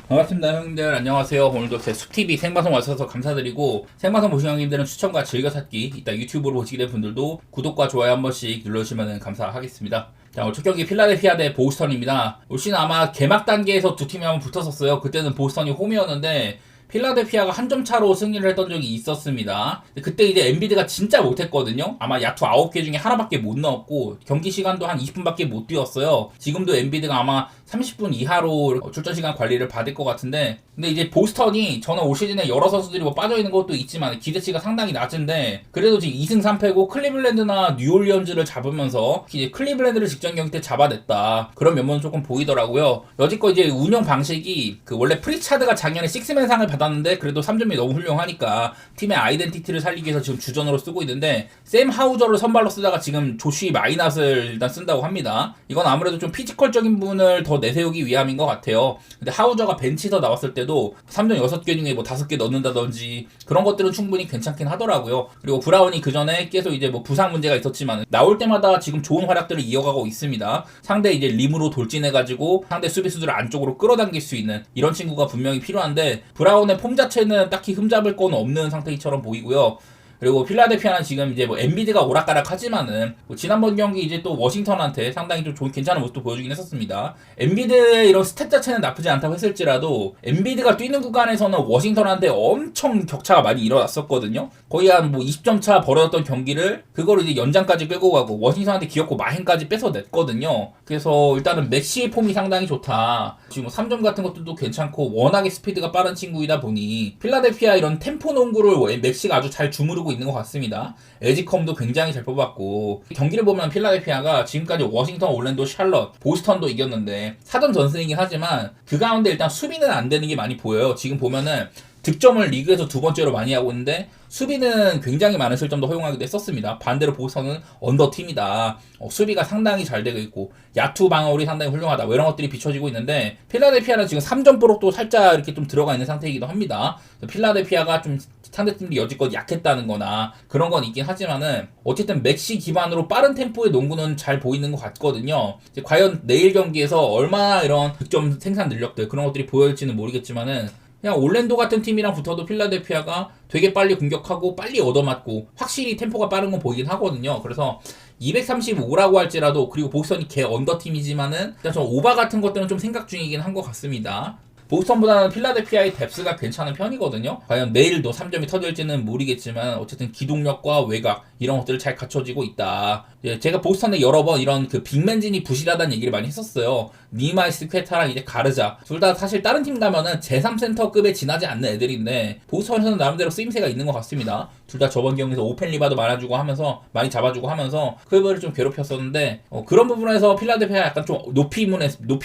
반갑습니다 형님들, 안녕하세요. 오늘도 제 숲TV 생방송 와주셔서 감사드리고, 생방송 보신 형님들은 추천과 즐겨찾기, 이따 유튜브로 보시게 된 분들도 구독과 좋아요 한 번씩 눌러주시면 감사하겠습니다. 자, 오늘 첫 경기 필라델피아 대 보스턴입니다. 올 시즌 아마 개막 단계에서 두 팀이 한번 붙었었어요. 그때는 보스턴이 홈이었는데 필라델피아가 한 점 차로 승리를 했던 적이 있었습니다. 그때 이제 엔비드가 진짜 못했거든요. 아마 야투 9개 중에 하나밖에 못 넣었고 경기 시간도 한 20분밖에 못 뛰었어요. 지금도 엔비드가 아마 30분 이하로 출전 시간 관리를 받을 것 같은데, 근데 이제 보스턴이 저는 올 시즌에 여러 선수들이 뭐 빠져있는 것도 있지만 기대치가 상당히 낮은데, 그래도 지금 2승 3패고 클리블랜드나 뉴올리언즈를 잡으면서 이제 클리블랜드를 직전 경기 때 잡아냈다, 그런 면모는 조금 보이더라고요. 여지껏 이제 운영 방식이 원래 프리차드가 작년에 식스맨상을 받았는데 그래도 3점이 너무 훌륭하니까 팀의 아이덴티티를 살리기 위해서 지금 주전으로 쓰고 있는데, 샘 하우저를 선발로 쓰다가 지금 조쉬 마이낫을 일단 쓴다고 합니다. 이건 아무래도 좀 피지컬적인 부분을 더 내세우기 위함인 것 같아요. 근데 하우저가 벤치에서 나왔을 때도 3점 6개 중에 뭐 5개 넣는다든지 그런 것들은 충분히 괜찮긴 하더라고요. 그리고 브라운이 그 전에 계속 이제 뭐 부상 문제가 있었지만 나올 때마다 지금 좋은 활약들을 이어가고 있습니다. 상대 이제 림으로 돌진해가지고 상대 수비수들을 안쪽으로 끌어당길 수 있는 이런 친구가 분명히 필요한데, 브라운의 폼 자체는 딱히 흠잡을 건 없는 상태처럼 보이고요. 그리고 필라델피아는 지금 이제 뭐 엔비드가 오락가락 하지만은 뭐 지난번 경기 이제 또 워싱턴한테 상당히 좀 좋은 괜찮은 모습도 보여주긴 했었습니다. 엔비드의 이런 스탯 자체는 나쁘지 않다고 했을지라도 엔비드가 뛰는 구간에서는 워싱턴한테 엄청 격차가 많이 일어났었거든요. 거의 한 뭐 20점 차 벌어졌던 경기를 그걸 이제 연장까지 끌고 가고 워싱턴한테 기어코 마행까지 뺏어냈거든요. 그래서 일단은 맥시의 폼이 상당히 좋다. 지금 뭐 3점 같은 것들도 괜찮고 워낙에 스피드가 빠른 친구이다 보니 필라델피아 이런 템포 농구를 맥시가 아주 잘 주무르고 있는 것 같습니다. 에지컴도 굉장히 잘 뽑았고, 경기를 보면 필라델피아가 지금까지 워싱턴, 올랜도, 샬럿, 보스턴도 이겼는데 4점 전승이긴 하지만 그 가운데 일단 수비는 안 되는 게 많이 보여요. 지금 보면은 득점을 리그에서 두 번째로 많이 하고 있는데 수비는 굉장히 많은 실점도 허용하기도 했었습니다. 반대로 보스턴은 언더팀이다. 수비가 상당히 잘 되고 있고 야투 방어율이 상당히 훌륭하다. 뭐 이런 것들이 비춰지고 있는데, 필라델피아는 지금 3점 보록도 살짝 이렇게 좀 들어가 있는 상태이기도 합니다. 필라델피아가 좀 상대팀이 여지껏 약했다는 거나 그런 건 있긴 하지만은 어쨌든 맥시 기반으로 빠른 템포의 농구는 잘 보이는 것 같거든요. 이제 과연 내일 경기에서 얼마나 이런 득점 생산 능력들 그런 것들이 보여질지는 모르겠지만은, 그냥 올랜도 같은 팀이랑 붙어도 필라델피아가 되게 빨리 공격하고 빨리 얻어맞고 확실히 템포가 빠른 건 보이긴 하거든요. 그래서 235라고 할지라도, 그리고 보스턴이 개 언더팀이지만은 일단 좀 오바 같은 것들은 좀 생각 중이긴 한 것 같습니다. 보스턴보다는 필라델피아의 뎁스가 괜찮은 편이거든요. 과연 내일도 3점이 터질지는 모르겠지만 어쨌든 기동력과 외곽 이런 것들을 잘 갖춰지고 있다. 제가 보스턴에 여러 번 이런 그 빅맨진이 부실하다는 얘기를 많이 했었어요. 니마이스 퀘타랑 이제 가르자 둘 다 사실 다른 팀 가면은 제3센터급에 지나지 않는 애들인데 보스턴에서는 나름대로 쓰임새가 있는 것 같습니다. 둘 다 저번 경기에서 오펜 리바도 많아주고 하면서 많이 잡아주고 하면서 클버를 좀 괴롭혔었는데, 그런 부분에서 필라델피아 약간 좀 높이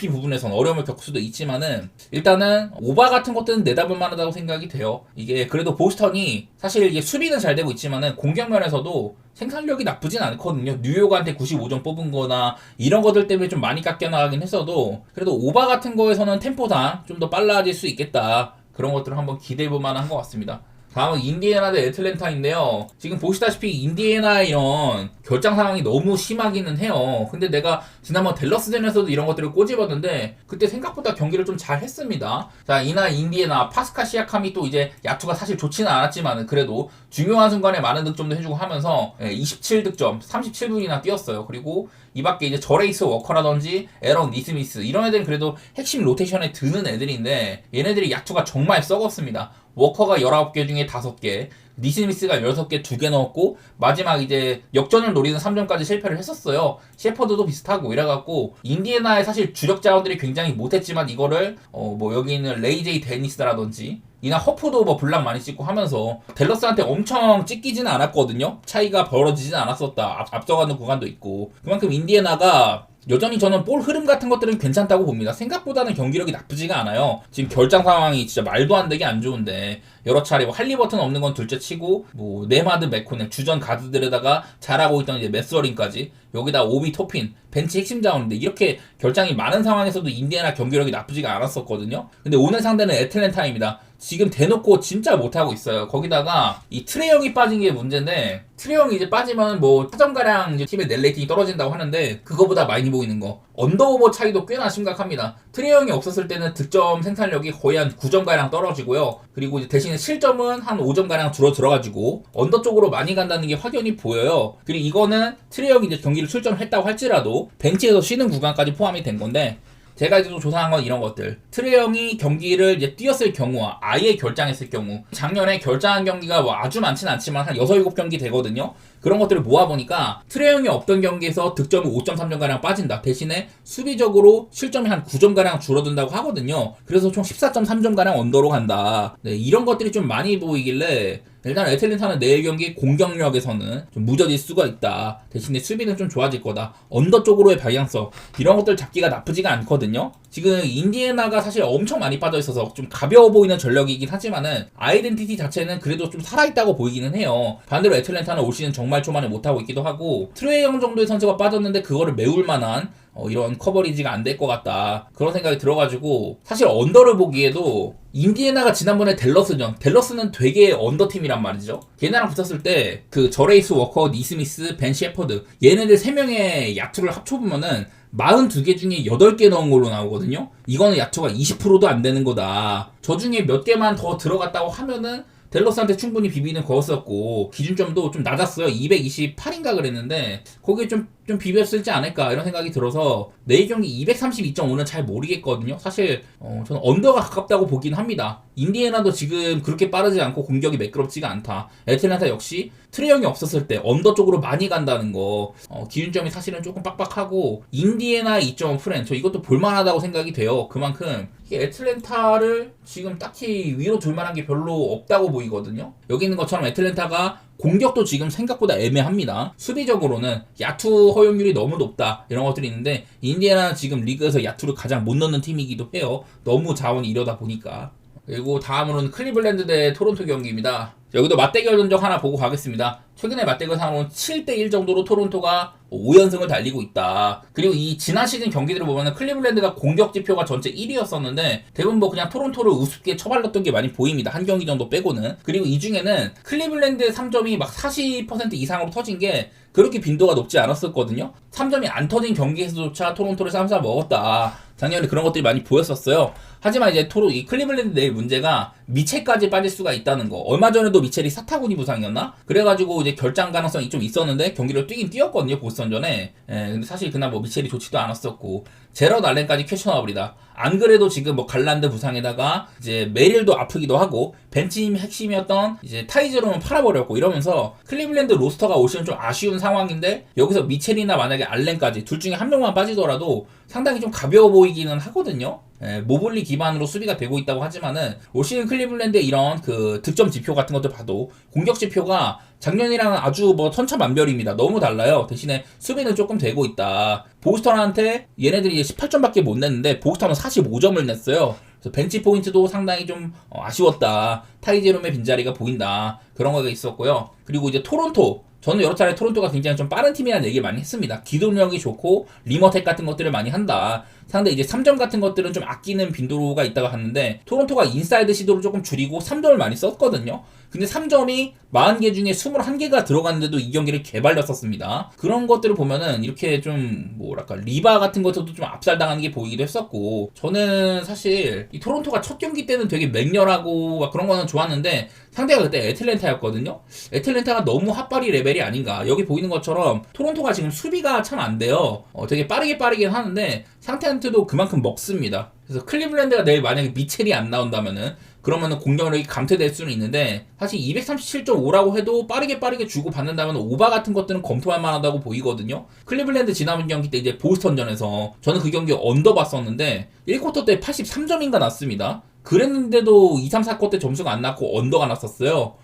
부분에서는 어려움을 겪을 수도 있지만은 일단은 오바 같은 것들은 내다볼 만하다고 생각이 돼요. 이게 그래도 보스턴이 사실 이게 수비는 잘 되고 있지만은 공격면에서도 생산력이 나쁘진 않거든요. 뉴욕한테 95점 뽑은 거나 이런 것들 때문에 좀 많이 깎여나가긴 했어도 그래도 오바 같은 거에서는 템포당 좀 더 빨라질 수 있겠다. 그런 것들을 한번 기대해볼 만한 것 같습니다. 다음은 인디애나 대 애틀랜타인데요. 지금 보시다시피 인디애나의 이런 결장 상황이 너무 심하기는 해요. 근데 내가 지난번 댈러스전에서도 이런 것들을 꼬집었는데 그때 생각보다 경기를 좀 잘 했습니다. 자, 이날 인디애나 파스칼 시아캄이 또 이제 야투가 사실 좋지는 않았지만 그래도 중요한 순간에 많은 득점도 해주고 하면서 27득점 37분이나 뛰었어요. 그리고 이 밖에 이제 저레이스 워커라든지 에런 니스미스 이런 애들은 그래도 핵심 로테이션에 드는 애들인데 얘네들이 야투가 정말 썩었습니다. 워커가 19개 중에 5개, 니스미스가 16개 2개 넣었고 마지막 이제 역전을 노리는 3점까지 실패를 했었어요. 셰퍼드도 비슷하고 이래갖고 인디애나의 사실 주력 자원들이 굉장히 못했지만 이거를 뭐 여기 있는 레이제이 데니스라든지 이나 허프도 뭐 블락 많이 찍고 하면서 댈러스한테 엄청 찢기지는 않았거든요. 차이가 벌어지진 않았었다. 앞서가는 구간도 있고 그만큼 인디애나가 여전히 저는 볼 흐름 같은 것들은 괜찮다고 봅니다. 생각보다는 경기력이 나쁘지가 않아요. 지금 결장 상황이 진짜 말도 안 되게 안 좋은데 여러 차례 뭐 할리버튼 없는 건 둘째 치고 뭐 네마드 맥코넬 주전 가드들에다가 잘하고 있던 이제 메스어링까지 여기다 오비 토핀 벤치 핵심 자원인데 이렇게 결장이 많은 상황에서도 인디애나 경기력이 나쁘지가 않았었거든요. 근데 오늘 상대는 애틀랜타입니다. 지금 대놓고 진짜 못하고 있어요. 거기다가 이 트레이 형이 빠진 게 문제인데, 트레이 형이 이제 빠지면 뭐 4점가량 이제 팀의 net 레이팅이 떨어진다고 하는데, 그거보다 많이 보이는 거 언더오버 차이도 꽤나 심각합니다. 트레이 형이 없었을 때는 득점 생산력이 거의 한 9점가량 떨어지고요. 그리고 이제 대신에 실점은 한 5점가량 줄어들어가지고 언더 쪽으로 많이 간다는 게 확연히 보여요. 그리고 이거는 트레이 형이 이제 경기를 출전했다고 할지라도 벤치에서 쉬는 구간까지 포함이 된 건데, 제가 이제 또 조사한 건 이런 것들. 트레이 형이 경기를 이제 뛰었을 경우와 아예 결장했을 경우, 작년에 결장한 경기가 뭐 아주 많지는 않지만 한 6, 7경기 되거든요. 그런 것들을 모아보니까 트레이 형이 없던 경기에서 득점이 5.3점가량 빠진다. 대신에 수비적으로 실점이 한 9점가량 줄어든다고 하거든요. 그래서 총 14.3점가량 언더로 간다. 네, 이런 것들이 좀 많이 보이길래 일단 애틀랜타는 내일 경기 공격력에서는 좀 무뎌질 수가 있다. 대신에 수비는 좀 좋아질 거다. 언더 쪽으로의 방향성, 이런 것들 잡기가 나쁘지가 않거든요. 지금 인디애나가 사실 엄청 많이 빠져있어서 좀 가벼워 보이는 전력이긴 하지만은 아이덴티티 자체는 그래도 좀 살아있다고 보이기는 해요. 반대로 애틀랜타는 올 시즌 정말 초반에 못하고 있기도 하고, 트레이 형 정도의 선수가 빠졌는데 그거를 메울 만한 이런 커버리지가 안 될 것 같다, 그런 생각이 들어가지고, 사실 언더를 보기에도 인디애나가 지난번에 댈러스는 되게 언더팀이란 말이죠. 걔네랑 붙었을 때 그 저레이스 워커, 니스미스, 벤 셰퍼드, 얘네들 3명의 야투를 합쳐보면은 42개 중에 8개 넣은 걸로 나오거든요. 이거는 야투가 20%도 안 되는 거다. 저 중에 몇 개만 더 들어갔다고 하면은 댈러스한테 충분히 비비는 거였었고, 기준점도 좀 낮았어요. 228인가 그랬는데 거기에 좀 비볐을지 않을까, 이런 생각이 들어서 내일 경기 232.5는 잘 모르겠거든요. 사실 저는 언더가 가깝다고 보긴 합니다. 인디애나도 지금 그렇게 빠르지 않고 공격이 매끄럽지가 않다. 애틀랜타 역시 트레이 형이 없었을 때 언더 쪽으로 많이 간다는 거, 기준점이 사실은 조금 빡빡하고, 인디애나 2.5 프렌, 저 이것도 볼만하다고 생각이 돼요. 그만큼 애틀랜타를 지금 딱히 위로 둘만한 게 별로 없다고 보이거든요. 여기 있는 것처럼 애틀랜타가 공격도 지금 생각보다 애매합니다. 수비적으로는 야투 허용률이 너무 높다, 이런 것들이 있는데, 인디애나는 지금 리그에서 야투를 가장 못 넣는 팀이기도 해요. 너무 자원이 이러다 보니까. 그리고 다음으로는 클리블랜드 대 토론토 경기입니다. 여기도 맞대결 전적 하나 보고 가겠습니다. 최근에 맞대결 상으로는 7대1 정도로 토론토가 5연승을 달리고 있다. 그리고 이 지난 시즌 경기들을 보면은 클리블랜드가 공격 지표가 전체 1위였었는데 대부분 뭐 그냥 토론토를 우습게 처발랐던 게 많이 보입니다. 한 경기 정도 빼고는. 그리고 이 중에는 클리블랜드의 3점이 막 40% 이상으로 터진 게 그렇게 빈도가 높지 않았었거든요. 3점이 안 터진 경기에서조차 토론토를 쌈싸 먹었다. 작년에 그런 것들이 많이 보였었어요. 하지만 이제 이 클리블랜드 내의 문제가 미첼까지 빠질 수가 있다는 거. 얼마 전에도 미첼이 사타구니 부상이었나? 그래가지고 이제 결장 가능성이 좀 있었는데 경기를 뛰긴 뛰었거든요, 보스턴전에. 근데 사실 그날 뭐 미첼이 좋지도 않았었고, 제럿 알렌까지 퀘셔너블이다. 안 그래도 지금 뭐 갈란드 부상에다가 이제 메릴도 아프기도 하고, 벤치 핵심이었던 이제 타이즈로는 팔아버렸고, 이러면서 클리블랜드 로스터가 올 시즌 좀 아쉬운 상황인데, 여기서 미첼이나 만약에 알렌까지 둘 중에 한 명만 빠지더라도 상당히 좀 가벼워 보이기는 하거든요. 모블리 기반으로 수비가 되고 있다고 하지만은 올 시즌 클리블랜드의 이런 그 득점 지표 같은 것들 봐도 공격 지표가 작년이랑은 아주 뭐 천차만별입니다. 너무 달라요. 대신에 수비는 조금 되고 있다. 보스턴한테 얘네들이 18점밖에 못 냈는데 보스턴은 45점을 냈어요. 그래서 벤치 포인트도 상당히 좀 아쉬웠다. 타이제롬의 빈자리가 보인다. 그런 거가 있었고요. 그리고 이제 토론토, 저는 여러 차례 토론토가 굉장히 좀 빠른 팀이라는 얘기를 많이 했습니다. 기동력이 좋고 리머텍 같은 것들을 많이 한다. 상대 이제 3점 같은 것들은 좀 아끼는 빈도가 있다고 하는데, 토론토가 인사이드 시도를 조금 줄이고 3점을 많이 썼거든요. 근데 3점이 40개 중에 21개가 들어갔는데도 이 경기를 개발렸었습니다. 그런 것들을 보면은 이렇게 좀 뭐랄까 리바 같은 것들도 좀 압살당하는 게 보이기도 했었고, 저는 사실 이 토론토가 첫 경기 때는 되게 맹렬하고 그런 거는 좋았는데 상대가 그때 애틀랜타였거든요. 애틀랜타가 너무 핫바리 레벨이 아닌가. 여기 보이는 것처럼 토론토가 지금 수비가 참 안 돼요. 되게 빠르긴 하는데 상대한테도 그만큼 먹습니다. 그래서 클리블랜드가 내일 만약에 미첼이 안 나온다면은 그러면은 공격력이 감퇴될 수는 있는데, 사실 237.5라고 해도 빠르게 주고 받는다면 오바 같은 것들은 검토할 만하다고 보이거든요. 클리블랜드 지난 경기 때 이제 보스턴전에서 저는 그 경기 언더 봤었는데 1쿼터 때 83점인가 났습니다. 그랬는데도 2, 3, 4쿼터 때 점수가 안 났고 언더가 났었어요.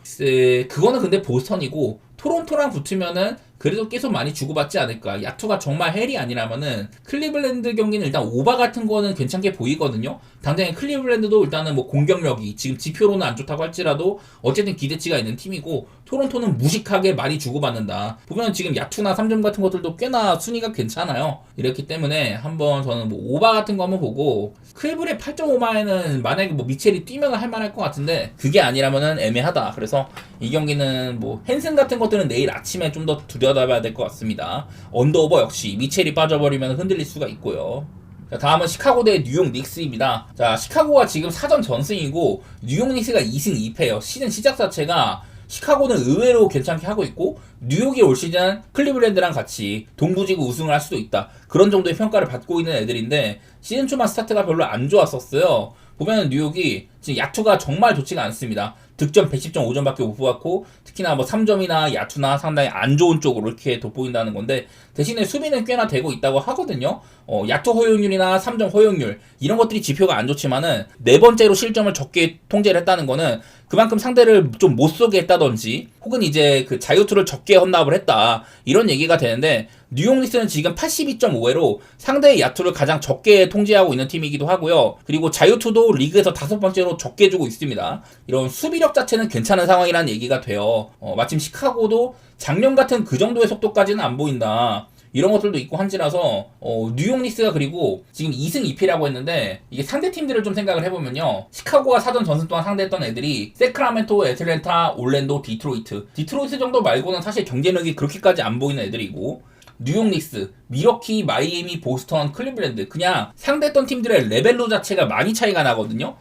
그거는 근데 보스턴이고, 토론토랑 붙으면은 그래도 계속 많이 주고받지 않을까. 야투가 정말 헬이 아니라면은 클리블랜드 경기는 일단 오바 같은 거는 괜찮게 보이거든요. 당장에 클리블랜드도 일단은 뭐 공격력이 지금 지표로는 안 좋다고 할지라도 어쨌든 기대치가 있는 팀이고, 토론토는 무식하게 많이 주고받는다. 보면 지금 야투나 3점 같은 것들도 꽤나 순위가 괜찮아요. 이렇기 때문에 한번 저는 뭐 오바 같은 거 한번 보고, 클블의 8.5마에는 만약에 뭐 미첼이 뛰면 할만할 것 같은데 그게 아니라면은 애매하다. 그래서 이 경기는 뭐 헨슨 같은 것들은 내일 아침에 좀 더 들여다봐야 될 것 같습니다. 언더오버 역시 미첼이 빠져버리면 흔들릴 수가 있고요. 자, 다음은 시카고 대 뉴욕 닉스입니다. 자, 시카고가 지금 4전 전승이고 뉴욕 닉스가 2승 2패예요. 시즌 시작 자체가 시카고는 의외로 괜찮게 하고 있고, 뉴욕이 올 시즌 클리블랜드랑 같이 동부지구 우승을 할 수도 있다. 그런 정도의 평가를 받고 있는 애들인데, 시즌 초반 스타트가 별로 안 좋았었어요. 보면 뉴욕이 지금 야투가 정말 좋지가 않습니다. 득점 110.5점밖에 못 뽑았고, 특히나 뭐 3점이나 야투나 상당히 안 좋은 쪽으로 이렇게 돋보인다는 건데, 대신에 수비는 꽤나 되고 있다고 하거든요. 야투 허용률이나 3점 허용률 이런 것들이 지표가 안 좋지만은 네 번째로 실점을 적게 통제를 했다는 거는 그만큼 상대를 좀 못 쏘게 했다든지, 혹은 이제 그 자유투를 적게 헌납을 했다, 이런 얘기가 되는데, 뉴욕 닉스는 지금 82.5회로 상대의 야투를 가장 적게 통제하고 있는 팀이기도 하고요. 그리고 자유투도 리그에서 5번째로 적게 주고 있습니다. 이런 수비력 자체는 괜찮은 상황이라는 얘기가 돼요. 마침 시카고도 작년 같은 그 정도의 속도까지는 안 보인다, 이런 것들도 있고 한지라서 뉴욕 닉스가 그리고 지금 2승 2패라고 했는데, 이게 상대 팀들을 좀 생각을 해보면요, 시카고가 사전 전승 동안 상대했던 애들이 세크라멘토, 애틀랜타, 올랜도, 디트로이트 정도 말고는 사실 경쟁력이 그렇게까지 안 보이는 애들이고, 뉴욕 닉스, 미러키, 마이애미, 보스턴, 클리블랜드, 그냥 상대했던 팀들의 레벨로 자체가 많이 차이가 나거든요.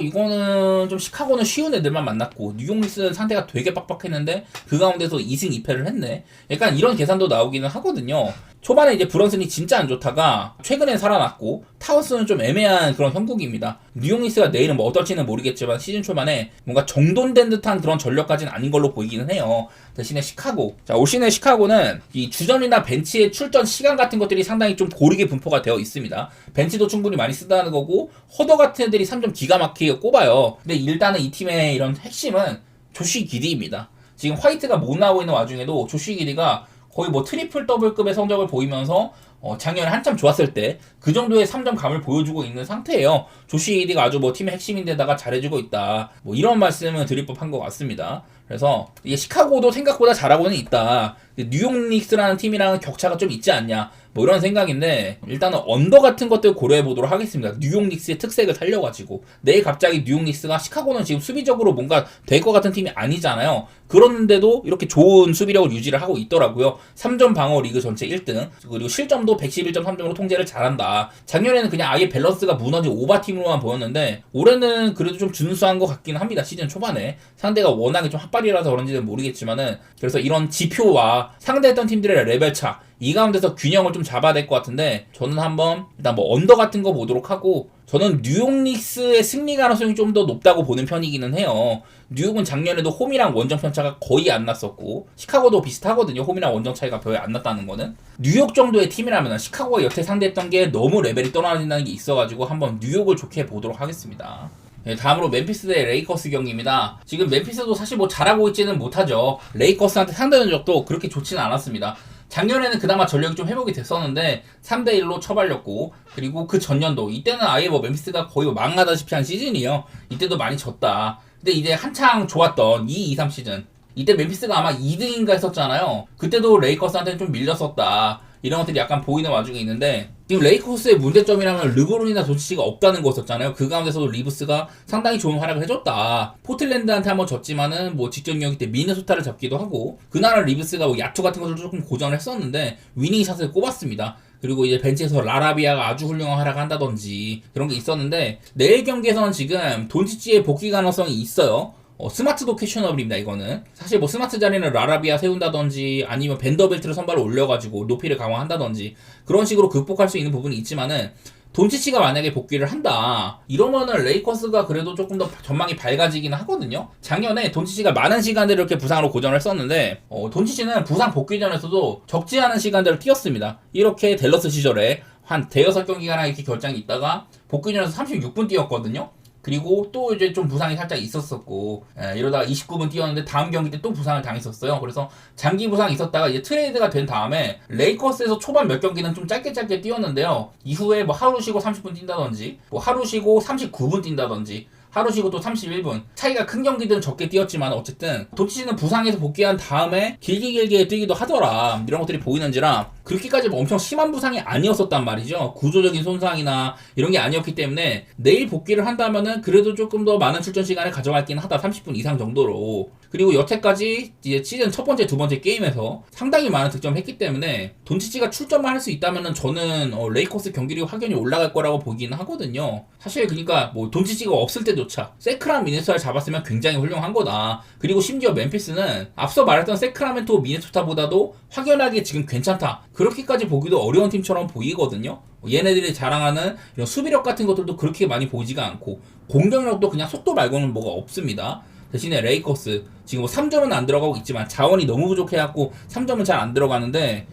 이거는 좀 시카고는 쉬운 애들만 만났고, 뉴욕 닉스는 상대가 되게 빡빡했는데 그 가운데서 2승 2패를 했네. 약간 이런 계산도 나오기는 하거든요. 초반에 이제 브런슨이 진짜 안 좋다가 최근엔 살아났고, 타워스는 좀 애매한 그런 형국입니다. 뉴욕 닉스가 내일은 뭐 어떨지는 모르겠지만 시즌 초반에 뭔가 정돈된 듯한 그런 전력까지는 아닌 걸로 보이기는 해요. 대신에 시카고, 자, 올 시즌 시카고는 이 주전이나 벤치의 출전 시간 같은 것들이 상당히 좀 고르게 분포가 되어 있습니다. 벤치도 충분히 많이 쓰다는 거고, 허더 같은 애들이 3점 기가 막히게 꼽아요. 근데 일단은 이 팀의 이런 핵심은 조시 기디입니다. 지금 화이트가 못 나오고 있는 와중에도 조시 기디가 거의 뭐 트리플 더블급의 성적을 보이면서 작년에 한참 좋았을 때 그 정도의 3점 감을 보여주고 있는 상태예요. 조시 기디가 아주 뭐 팀의 핵심인데다가 잘해주고 있다, 뭐 이런 말씀을 드릴 법한 것 같습니다. 그래서 이게 시카고도 생각보다 잘하고는 있다, 뉴욕 닉스라는 팀이랑은 격차가 좀 있지 않냐, 뭐 이런 생각인데, 일단은 언더 같은 것들 고려해 보도록 하겠습니다. 뉴욕 닉스의 특색을 살려가지고. 내일 갑자기 뉴욕 닉스가, 시카고는 지금 수비적으로 뭔가 될 것 같은 팀이 아니잖아요. 그런데도 이렇게 좋은 수비력을 유지를 하고 있더라고요. 3점 방어 리그 전체 1등, 그리고 실점도 111.3점으로 통제를 잘한다. 작년에는 그냥 아예 밸런스가 무너진 오바팀으로만 보였는데, 올해는 그래도 좀 준수한 것 같긴 합니다. 시즌 초반에 상대가 워낙에 좀 핫발이라서 그런지는 모르겠지만은, 그래서 이런 지표와 상대했던 팀들의 레벨차, 이 가운데서 균형을 좀 잡아야 될 것 같은데, 저는 한번 일단 뭐 언더 같은 거 보도록 하고, 저는 뉴욕 닉스의 승리 가능성이 좀 더 높다고 보는 편이기는 해요. 뉴욕은 작년에도 홈이랑 원정 편차가 거의 안 났었고, 시카고도 비슷하거든요. 홈이랑 원정 차이가 별로 안 났다는 거는. 뉴욕 정도의 팀이라면 시카고가 여태 상대했던 게 너무 레벨이 떨어진다는 게 있어가지고 한번 뉴욕을 좋게 보도록 하겠습니다. 네, 다음으로 멤피스 대 레이커스 경기입니다. 지금 멤피스도 사실 뭐 잘하고 있지는 못하죠. 레이커스한테 상대 전적도 그렇게 좋지는 않았습니다. 작년에는 그나마 전력이 좀 회복이 됐었는데 3대1로 처발렸고, 그리고 그 전년도 이때는 아예 뭐 멤피스가 거의 망하다시피 한 시즌이에요. 이때도 많이 졌다. 근데 이제 한창 좋았던 2-2-3 시즌, 이때 멤피스가 아마 2등인가 했었잖아요. 그때도 레이커스한테는 좀 밀렸었다, 이런 것들이 약간 보이는 와중에 있는데, 지금 레이커스의 문제점이라면 르브론이나 돈치치가 없다는 거였잖아요. 그 가운데서도 리브스가 상당히 좋은 활약을 해줬다. 포틀랜드한테 한번 졌지만은 뭐 직전 경기 때 미네소타를 잡기도 하고, 그날은 리브스가 뭐 야투 같은 것을 조금 고전을 했었는데 위닝샷을 꼽았습니다. 그리고 이제 벤치에서 라라비아가 아주 훌륭한 활약을 한다든지 그런 게 있었는데, 내일 경기에서는 지금 돈치치의 복귀 가능성이 있어요. 스마트도 퀘셔너블입니다. 이거는 사실 뭐 스마트 자리는 라라비아 세운다든지 아니면 벤더벨트를 선발로 올려가지고 높이를 강화한다든지 그런 식으로 극복할 수 있는 부분이 있지만은, 돈치치가 만약에 복귀를 한다 이러면은 레이커스가 그래도 조금 더 전망이 밝아지긴 하거든요. 작년에 돈치치가 많은 시간들을 이렇게 부상으로 고전을 했었는데, 돈치치는 부상 복귀 전에서도 적지 않은 시간들을 뛰었습니다. 이렇게 댈러스 시절에 한 대여섯 경기가나 이렇게 결장이 있다가 복귀 전에서 36분 뛰었거든요. 그리고 또 이제 좀 부상이 살짝 있었었고, 이러다가 29분 뛰었는데 다음 경기 때 또 부상을 당했었어요. 그래서 장기 부상이 있었다가 이제 트레이드가 된 다음에 레이커스에서 초반 몇 경기는 좀 짧게 뛰었는데요. 이후에 뭐 하루 쉬고 30분 뛴다든지, 뭐 하루 쉬고 39분 뛴다든지, 하루 쉬고 또 31분 차이가 큰 경기들은 적게 뛰었지만 어쨌든 돈치치는 부상에서 복귀한 다음에 길게 뛰기도 하더라. 이런 것들이 보이는지라 그렇게까지 뭐 엄청 심한 부상이 아니었었단 말이죠. 구조적인 손상이나 이런 게 아니었기 때문에 내일 복귀를 한다면은 그래도 조금 더 많은 출전 시간을 가져갈긴 하다. 30분 이상 정도로. 그리고 여태까지 이제 시즌 첫 번째, 두 번째 게임에서 상당히 많은 득점을 했기 때문에 돈치치가 출전만 할 수 있다면은 저는 레이커스 경기력이 확연히 올라갈 거라고 보기는 하거든요. 사실 그러니까 뭐 돈치치가 없을 때조차 세크랑 미네소타를 잡았으면 굉장히 훌륭한 거다. 그리고 심지어 멤피스는 앞서 말했던 세크라멘토 미네소타보다도 확연하게 지금 괜찮다. 그렇게까지 보기도 어려운 팀처럼 보이거든요. 얘네들이 자랑하는 이런 수비력 같은 것들도 그렇게 많이 보이지가 않고 공격력도 그냥 속도 말고는 뭐가 없습니다. 대신에 레이커스 지금 뭐 3점은 안 들어가고 있지만 자원이 너무 부족해갖고 3점은 잘 안 들어가는데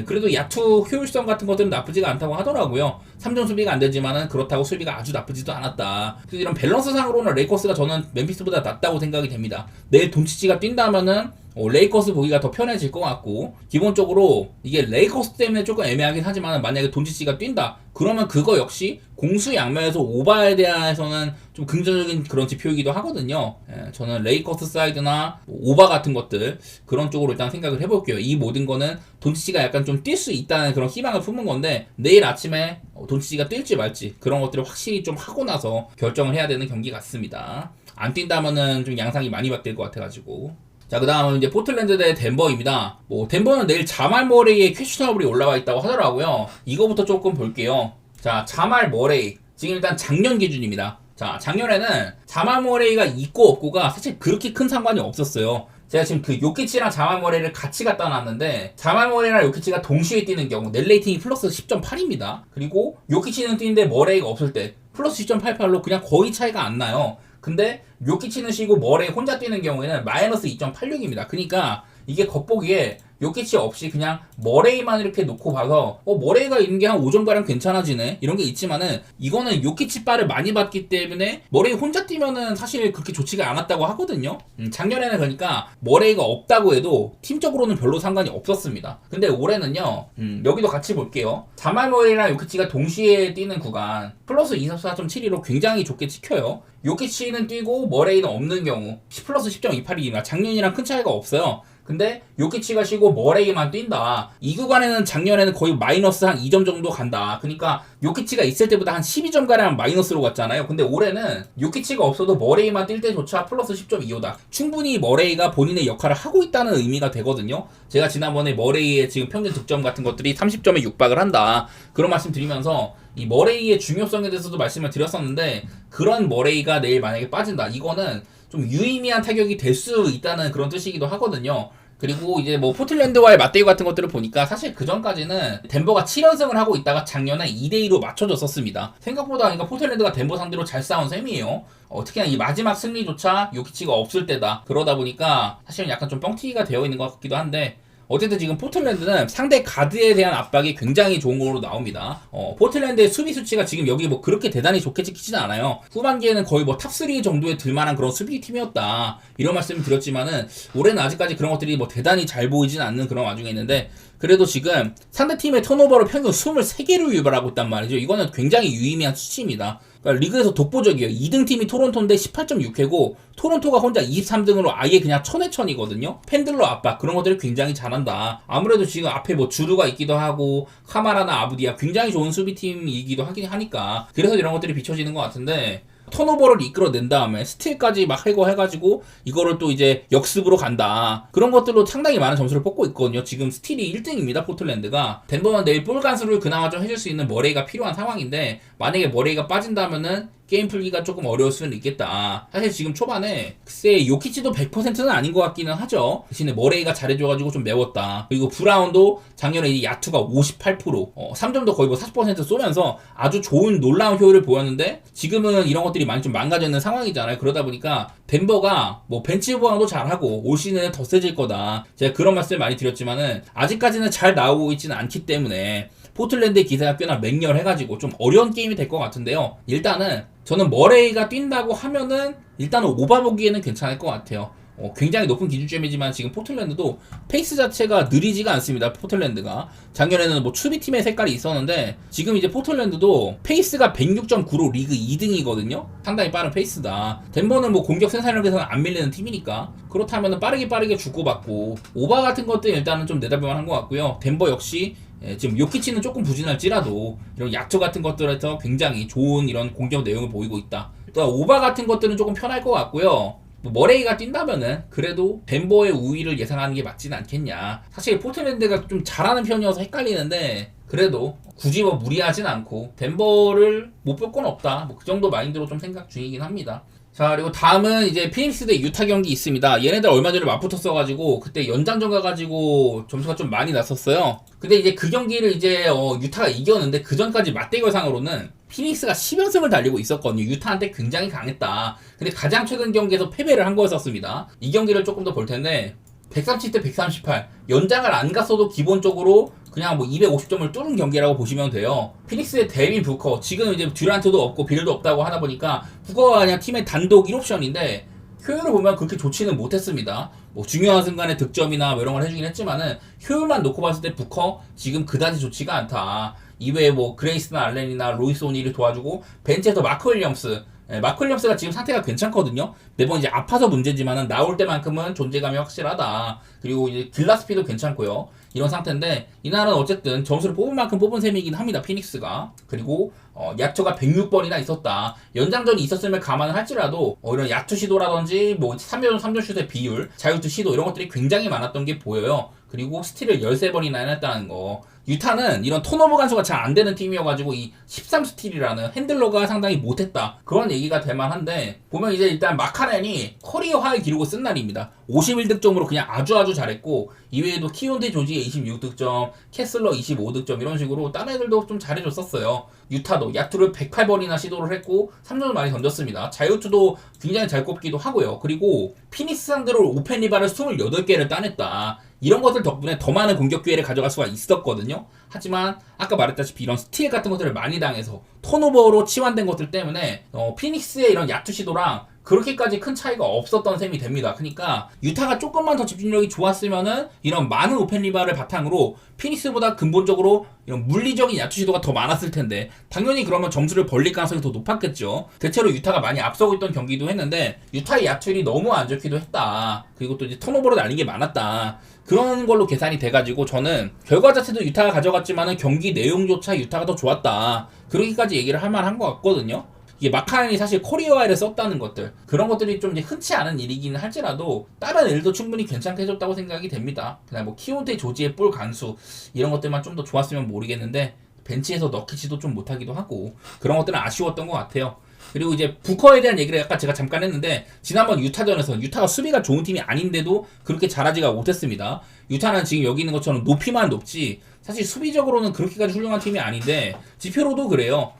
그래도 야투 효율성 같은 것들은 나쁘지가 않다고 하더라고요. 3점 수비가 안 되지만은 그렇다고 수비가 아주 나쁘지도 않았다. 그래서 이런 밸런스상으로는 레이커스가 저는 멤피스보다 낫다고 생각이 됩니다. 내일 돈치치가 뛴다면은 레이커스 보기가 더 편해질 것 같고, 기본적으로 이게 레이커스 때문에 조금 애매하긴 하지만 만약에 돈치치가 뛴다 그러면 그거 역시 공수 양면에서 오바에 대해서는 좀 긍정적인 그런 지표이기도 하거든요. 저는 레이커스 사이드나 오바 같은 것들 그런 쪽으로 일단 생각을 해볼게요. 이 모든 거는 돈치치가 약간 좀 뛸 수 있다는 그런 희망을 품은 건데 내일 아침에 돈치치가 뛸지 말지 그런 것들을 확실히 좀 하고 나서 결정을 해야 되는 경기 같습니다. 안 뛴다면은 좀 양상이 많이 바뀔 것 같아가지고. 자, 그 다음은 이제 포틀랜드 대 덴버입니다. 뭐 덴버는 내일 자말 머레이의 퀘스처너블이 올라와 있다고 하더라고요. 이거부터 조금 볼게요. 자, 자말 머레이 지금 일단 작년 기준입니다. 자, 작년에는 자말 머레이가 있고 없고가 사실 그렇게 큰 상관이 없었어요. 제가 지금 그 요키치랑 자말 머레이를 같이 갖다 놨는데 자말 머레이랑 요키치가 동시에 뛰는 경우 넷 레이팅이 플러스 10.8입니다. 그리고 요키치는 뛰는데 머레이가 없을 때 플러스 10.88로 그냥 거의 차이가 안 나요. 근데 요키치는 쉬고 머레이 혼자 뛰는 경우에는 마이너스 2.86입니다. 그러니까 이게 겉보기에 요키치 없이 그냥 머레이만 이렇게 놓고 봐서 머레이가 있는 게 한 5점가량 괜찮아지네 이런 게 있지만은 이거는 요키치 바를 많이 받기 때문에 머레이 혼자 뛰면은 사실 그렇게 좋지가 않았다고 하거든요. 작년에는 그러니까 머레이가 없다고 해도 팀적으로는 별로 상관이 없었습니다. 근데 올해는요, 여기도 같이 볼게요. 자말 머레이랑 요키치가 동시에 뛰는 구간 플러스 24.72로 굉장히 좋게 찍혀요. 요키치는 뛰고 머레이는 없는 경우 플러스 10.28이나 작년이랑 큰 차이가 없어요. 근데 요키치가 쉬고 머레이만 뛴다. 이 구간에는 작년에는 거의 마이너스 한 2점 정도 간다. 그러니까 요키치가 있을 때보다 한 12점가량 마이너스로 갔잖아요. 근데 올해는 요키치가 없어도 머레이만 뛸 때조차 플러스 10.25다. 충분히 머레이가 본인의 역할을 하고 있다는 의미가 되거든요. 제가 지난번에 머레이의 지금 평균 득점 같은 것들이 30점에 육박을 한다. 그런 말씀 드리면서 이 머레이의 중요성에 대해서도 말씀을 드렸었는데 그런 머레이가 내일 만약에 빠진다. 이거는 좀 유의미한 타격이 될 수 있다는 그런 뜻이기도 하거든요. 그리고 이제 뭐 포틀랜드와의 맞대결 같은 것들을 보니까 사실 그 전까지는 덴버가 7연승을 하고 있다가 작년에 2대2로 맞춰졌었습니다. 생각보다 그러니까 포틀랜드가 덴버 상대로 잘 싸운 셈이에요. 특히나 이 마지막 승리조차 요키치가 없을 때다. 그러다 보니까 사실은 약간 좀 뻥튀기가 되어 있는 것 같기도 한데 어쨌든 지금 포틀랜드는 상대 가드에 대한 압박이 굉장히 좋은 걸로 나옵니다. 포틀랜드의 수비 수치가 지금 여기 뭐 그렇게 대단히 좋게 찍히진 않아요. 후반기에는 거의 뭐 탑3 정도에 들만한 그런 수비팀이었다. 이런 말씀을 드렸지만은 올해는 아직까지 그런 것들이 뭐 대단히 잘 보이진 않는 그런 와중에 있는데 그래도 지금 상대팀의 턴오버를 평균 23개를 유발하고 있단 말이죠. 이거는 굉장히 유의미한 수치입니다. 그러니까 리그에서 독보적이에요. 2등 팀이 토론토인데 18.6회고 토론토가 혼자 23등으로 아예 그냥 천회천이거든요. 팬들러 압박 그런 것들을 굉장히 잘한다. 아무래도 지금 앞에 뭐 주루가 있기도 하고 카마라나 아부디아 굉장히 좋은 수비팀이기도 하긴 하니까 그래서 이런 것들이 비춰지는 것 같은데 턴오버를 이끌어낸 다음에 스틸까지 막 해가지고 이거를 또 이제 역습으로 간다. 그런 것들로 상당히 많은 점수를 뽑고 있거든요. 지금 스틸이 1등입니다. 포틀랜드가. 덴버는 내일 볼 간수를 그나마 좀 해줄 수 있는 머레이가 필요한 상황인데 만약에 머레이가 빠진다면은 게임 풀기가 조금 어려울 수는 있겠다. 사실 지금 초반에 글쎄 요키치도 100%는 아닌 것 같기는 하죠. 대신에 머레이가 잘해줘가지고 좀 메웠다. 그리고 브라운도 작년에 이 야투가 58% 3점도 거의 뭐 40% 쏘면서 아주 좋은 놀라운 효율을 보였는데 지금은 이런 것들이 많이 좀 망가져 있는 상황이잖아요. 그러다 보니까 덴버가 뭐 벤치 보강도 잘하고 올 시즌에 더 세질 거다. 제가 그런 말씀을 많이 드렸지만은 아직까지는 잘 나오고 있지는 않기 때문에 포틀랜드의 기세가 꽤나 맹렬해가지고 좀 어려운 게임이 될 것 같은데요. 일단은 저는 머레이가 뛴다고 하면은 일단은 오바 보기에는 괜찮을 것 같아요. 굉장히 높은 기준점이지만 지금 포틀랜드도 페이스 자체가 느리지가 않습니다. 포틀랜드가 작년에는 뭐 추비팀의 색깔이 있었는데 지금 이제 포틀랜드도 페이스가 106.9로 리그 2등이거든요. 상당히 빠른 페이스다. 덴버는 뭐 공격 생산력에서는 안 밀리는 팀이니까 그렇다면 빠르게 주고받고 오바 같은 것들 일단은 좀 내다볼 만한 것 같고요. 덴버 역시 지금 요키치는 조금 부진할지라도 이런 약초 같은 것들에서 굉장히 좋은 이런 공격 내용을 보이고 있다. 또 오바 같은 것들은 조금 편할 것 같고요. 뭐 머레이가 뛴다면은 그래도 덴버의 우위를 예상하는 게 맞지는 않겠냐. 사실 포틀랜드가 좀 잘하는 편이어서 헷갈리는데 그래도 굳이 뭐 무리하진 않고 덴버를 못 볼 건 없다. 뭐 그 정도 마인드로 좀 생각 중이긴 합니다. 자, 그리고 다음은 이제 피닉스 대 유타 경기 있습니다. 얘네들 얼마 전에 맞붙었어가지고 그때 연장전 가가지고 점수가 좀 많이 났었어요. 근데 이제 그 경기를 이제 유타가 이겼는데 그 전까지 맞대결상으로는 피닉스가 10연승을 달리고 있었거든요. 유타한테 굉장히 강했다. 근데 가장 최근 경기에서 패배를 한 거였었습니다. 이 경기를 조금 더 볼 텐데 137대 138 연장을 안 갔어도 기본적으로 그냥 뭐 250점을 뚫은 경기라고 보시면 돼요. 피닉스의 데빈 부커, 지금 이제 듀란트도 없고 빌도 없다고 하다 보니까 부커가 그냥 팀의 단독 1옵션인데 효율을 보면 그렇게 좋지는 못했습니다. 뭐 중요한 순간에 득점이나 뭐 이런 걸 해주긴 했지만은 효율만 놓고 봤을 때 부커 지금 그다지 좋지가 않다. 이외에 뭐 그레이스나 알렌이나 로이스 오니를 도와주고 벤치에서 마크 윌리엄스가 지금 상태가 괜찮거든요. 매번 이제 아파서 문제지만은 나올 때만큼은 존재감이 확실하다. 그리고 이제 길라스피도 괜찮고요. 이런 상태인데 이날은 어쨌든 점수를 뽑은 만큼 뽑은 셈이긴 합니다. 피닉스가. 그리고 야투가 106번이나 있었다. 연장전이 있었으면 감안을 할지라도 이런 야투 시도라든지 뭐 3점 슛의 비율, 자유투 시도 이런 것들이 굉장히 많았던 게 보여요. 그리고 스틸을 13번이나 해냈다는 거. 유타는 이런 턴오버 간수가 잘 안 되는 팀이어가지고 이 13스틸이라는 핸들러가 상당히 못했다. 그런 얘기가 될 만한데 보면 이제 일단 마카렌이 커리어 하이 기록을 쓴 날입니다. 51득점으로 그냥 아주 잘했고 이외에도 키온테 조지의 26득점, 캐슬러 25득점 이런 식으로 다른 애들도 좀 잘해줬었어요. 유타도 야투를 108번이나 시도를 했고 3점을 많이 던졌습니다. 자유투도 굉장히 잘 꼽기도 하고요. 그리고 피닉스 상대로 오펜 리바를 28개를 따냈다. 이런 것들 덕분에 더 많은 공격 기회를 가져갈 수가 있었거든요. 하지만 아까 말했다시피 이런 스틸 같은 것들을 많이 당해서 턴오버로 치환된 것들 때문에 피닉스의 이런 야투 시도랑 그렇게까지 큰 차이가 없었던 셈이 됩니다. 그러니까 유타가 조금만 더 집중력이 좋았으면은 이런 많은 오펜 리바를 바탕으로 피닉스보다 근본적으로 이런 물리적인 야투 시도가 더 많았을 텐데 당연히 그러면 점수를 벌릴 가능성이 더 높았겠죠. 대체로 유타가 많이 앞서고 있던 경기도 했는데 유타의 야투율이 너무 안 좋기도 했다. 그리고 또 이제 턴오버로 날린 게 많았다. 그런 걸로 계산이 돼가지고 저는 결과 자체도 유타가 가져갔지만은 경기 내용조차 유타가 더 좋았다. 그러기까지 얘기를 할 만한 것 같거든요. 이게 마카렌이 사실 커리어 하이를 썼다는 것들 그런 것들이 좀 이제 흔치 않은 일이기는 할지라도 다른 일도 충분히 괜찮게 해줬다고 생각이 됩니다. 그냥 뭐 키온테 조지의 볼 간수 이런 것들만 좀 더 좋았으면 모르겠는데 벤치에서 넣기지도 좀 못하기도 하고 그런 것들은 아쉬웠던 것 같아요. 그리고 이제 부커에 대한 얘기를 아까 제가 잠깐 했는데 지난번 유타전에서 유타가 수비가 좋은 팀이 아닌데도 그렇게 잘하지가 못했습니다. 유타는 지금 여기 있는 것처럼 높이만 높지 사실 수비적으로는 그렇게까지 훌륭한 팀이 아닌데 지표로도 그래요.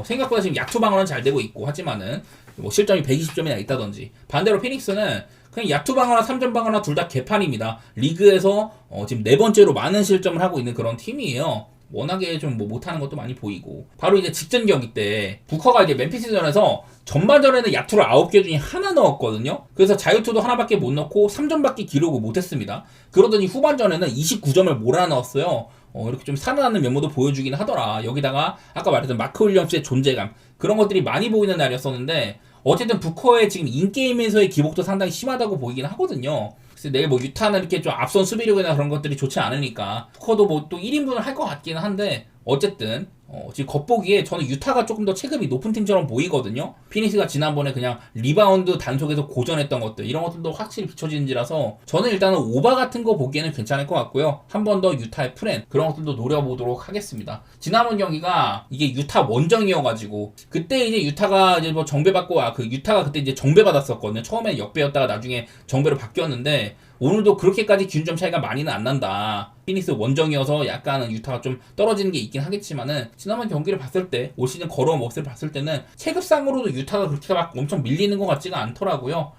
생각보다 지금 야투 방어는 잘 되고 있고 하지만은 뭐 실점이 120점이나 있다든지 반대로 피닉스는 그냥 야투 방어나 3점 방어나 둘 다 개판입니다. 리그에서 지금 4번째로 많은 실점을 하고 있는 그런 팀이에요. 워낙에 좀 뭐 못하는 것도 많이 보이고 바로 이제 직전 경기 때 부커가 이제 멤피스전에서 전반전에는 야투를 9개 중에 하나 넣었거든요. 그래서 자유투도 하나밖에 못 넣고 3점밖에 기록을 못했습니다. 그러더니 후반전에는 29점을 몰아넣었어요. 이렇게 좀 살아나는 면모도 보여주긴 하더라. 여기다가 아까 말했던 마크 윌리엄스의 존재감 그런 것들이 많이 보이는 날이었었는데 어쨌든 부커의 지금 인게임에서의 기복도 상당히 심하다고 보이긴 하거든요. 그래서 내일 뭐 유타는 이렇게 좀 앞선 수비력이나 그런 것들이 좋지 않으니까 부커도 뭐 또 1인분을 할 것 같기는 한데 어쨌든 지금 겉보기에 저는 유타가 조금 더 체급이 높은 팀처럼 보이거든요. 피닉스가 지난번에 그냥 리바운드 단속에서 고전했던 것들 이런 것들도 확실히 비춰지는지라서 저는 일단은 오바 같은 거 보기에는 괜찮을 것 같고요. 한 번 더 유타의 프렌 그런 것들도 노려보도록 하겠습니다. 지난번 경기가 이게 유타 원정이어가지고 그때 이제 유타가 이제 뭐 정배받고 그 유타가 그때 이제 정배받았었거든요. 처음엔 역배였다가 나중에 정배로 바뀌었는데 오늘도 그렇게까지 기준점 차이가 많이는 안 난다. 피닉스 원정이어서 약간은 유타가 좀 떨어지는 게 있긴 하겠지만은 지난번 경기를 봤을 때 올 시즌 걸어온 몫을 봤을 때는 체급상으로도 유타가 그렇게 막 엄청 밀리는 것 같지가 않더라고요.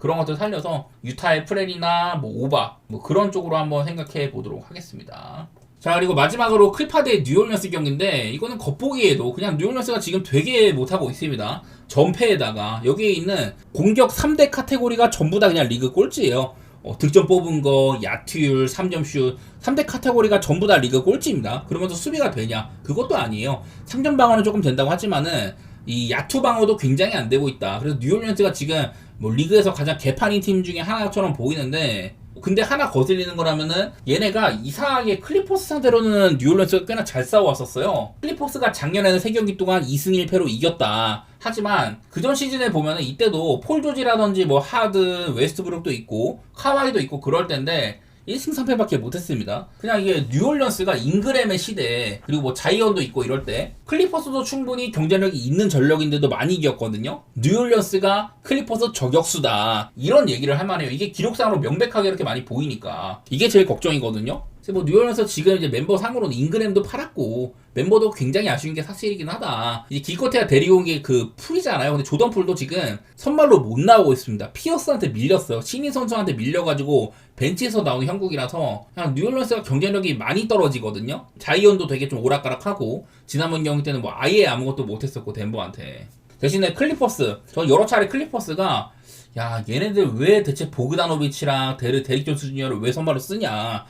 그런 것들 살려서 유타의 프렌이나 뭐 오바 뭐 그런 쪽으로 한번 생각해 보도록 하겠습니다. 자, 그리고 마지막으로 클파 대 뉴올리언스 경기인데 이거는 겉보기에도 그냥 뉴올리언스가 지금 되게 못하고 있습니다. 전패에다가 여기에 있는 공격 3대 카테고리가 전부 다 그냥 리그 꼴찌예요. 득점 뽑은 거, 야투율, 3점 슛 3대 카테고리가 전부 다 리그 꼴찌입니다. 그러면서 수비가 되냐? 그것도 아니에요. 3점 방어는 조금 된다고 하지만은 이 야투 방어도 굉장히 안 되고 있다. 그래서 뉴올리언스가 지금 뭐 리그에서 가장 개판인 팀 중에 하나처럼 보이는데, 근데 하나 거슬리는 거라면은 얘네가 이상하게 클리퍼스 상대로는 뉴올리언스가 꽤나 잘 싸워왔었어요. 클리퍼스가 작년에는 3경기 동안 2승 1패로 이겼다. 하지만 그전 시즌에 보면은 이때도 폴 조지라든지 뭐 하든, 웨스트브룩도 있고 카와이도 있고 그럴 텐데 1승 3패밖에 못했습니다. 그냥 이게 뉴올리언스가 잉그램의 시대, 그리고 뭐 자이언도 있고 이럴 때 클리퍼스도 충분히 경쟁력이 있는 전력인데도 많이 이겼거든요. 뉴올리언스가 클리퍼스 저격수다 이런 얘기를 할 만해요. 이게 기록상으로 명백하게 이렇게 많이 보이니까 이게 제일 걱정이거든요. 뭐 뉴올리언스 지금 이제 멤버 상으로는 잉그램도 팔았고 멤버도 굉장히 아쉬운 게 사실이긴 하다. 이제 기껏해야 데리고 온 게 그 풀이잖아요. 근데 조던 풀도 지금 선발로 못 나오고 있습니다. 피어스한테 밀렸어요. 신인 선수한테 밀려가지고 벤치에서 나오는 형국이라서 그냥 뉴올리언스가 경쟁력이 많이 떨어지거든요. 자이언도 되게 좀 오락가락하고 지난번 경기 때는 뭐 아예 아무것도 못했었고 덴버한테. 대신에 클리퍼스, 전 여러 차례 클리퍼스가 야 얘네들 왜 대체 보그다노비치랑 데릭 존스 주니어를 왜 선발로 쓰냐,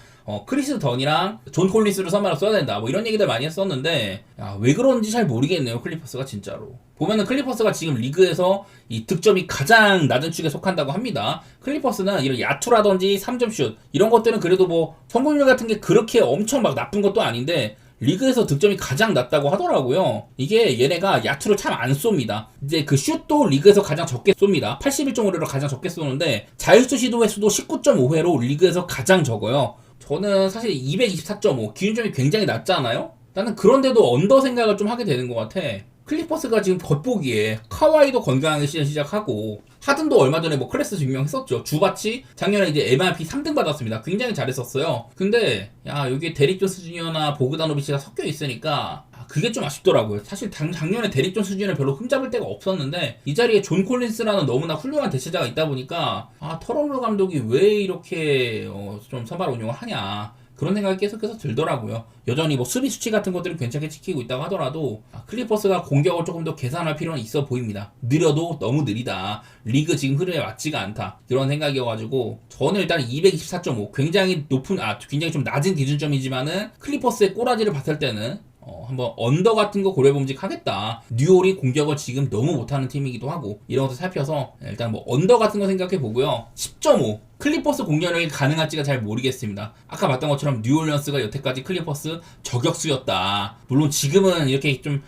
크리스 던이랑 존 콜린스를 선발로 써야 된다 뭐 이런 얘기들 많이 했었는데, 야, 왜 그런지 잘 모르겠네요. 클리퍼스가 진짜로 보면은 클리퍼스가 지금 리그에서 이 득점이 가장 낮은 축에 속한다고 합니다. 클리퍼스는 이런 야투라든지 3점 슛 이런 것들은 그래도 뭐 성공률 같은 게 그렇게 엄청 막 나쁜 것도 아닌데 리그에서 득점이 가장 낮다고 하더라고요. 이게 얘네가 야투를 참 안 쏩니다. 이제 그 슛도 리그에서 가장 적게 쏩니다. 81.5회로 가장 적게 쏘는데 자유투 시도 횟수도 19.5회로 리그에서 가장 적어요. 저는 사실 224.5 기준점이 굉장히 낮잖아요. 나는 그런데도 언더 생각을 좀 하게 되는 것 같아. 클리퍼스가 지금 겉보기에 카와이도 건강하게 시즌 시작하고 하든도 얼마 전에 뭐 클래스 증명했었죠. 주바치 작년에 이제 MIP 3등 받았습니다. 굉장히 잘했었어요. 근데 야 여기에 데릭 존스 주니어나 보그다노비치가 섞여 있으니까 그게 좀 아쉽더라고요. 사실 작년에 데릭 존스 주니어를 별로 흠잡을 데가 없었는데 이 자리에 존 콜린스라는 너무나 훌륭한 대체자가 있다 보니까 터런로 감독이 왜 이렇게 좀 선발 운영을 하냐 그런 생각이 계속해서 들더라고요. 여전히 뭐 수비 수치 같은 것들은 괜찮게 지키고 있다고 하더라도 클리퍼스가 공격을 조금 더 개선할 필요는 있어 보입니다. 느려도 너무 느리다. 리그 지금 흐름에 맞지가 않다. 이런 생각이어가지고 저는 일단 224.5 굉장히 높은 굉장히 좀 낮은 기준점이지만은 클리퍼스의 꼬라지를 봤을 때는 한번 언더 같은 거 고려봄직하겠다. 뉴올이 공격을 지금 너무 못하는 팀이기도 하고 이런 것도 살펴서 일단 뭐 언더 같은 거 생각해 보고요. 10.5 클리퍼스 공격력이 가능할지가 잘 모르겠습니다. 아까 봤던 것처럼 뉴올리언스가 여태까지 클리퍼스 저격수였다. 물론 지금은 이렇게 좀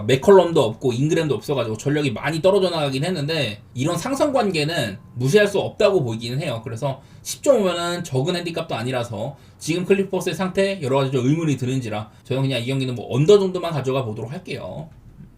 맥컬럼도 없고 잉그램도 없어가지고 전력이 많이 떨어져 나가긴 했는데 이런 상성 관계는 무시할 수 없다고 보이기는 해요. 그래서 10.5면은 적은 핸디값도 아니라서 지금 클리퍼스의 상태 여러 가지 좀 의문이 드는지라 저는 그냥 이 경기는 뭐 언더 정도만 가져가 보도록 할게요.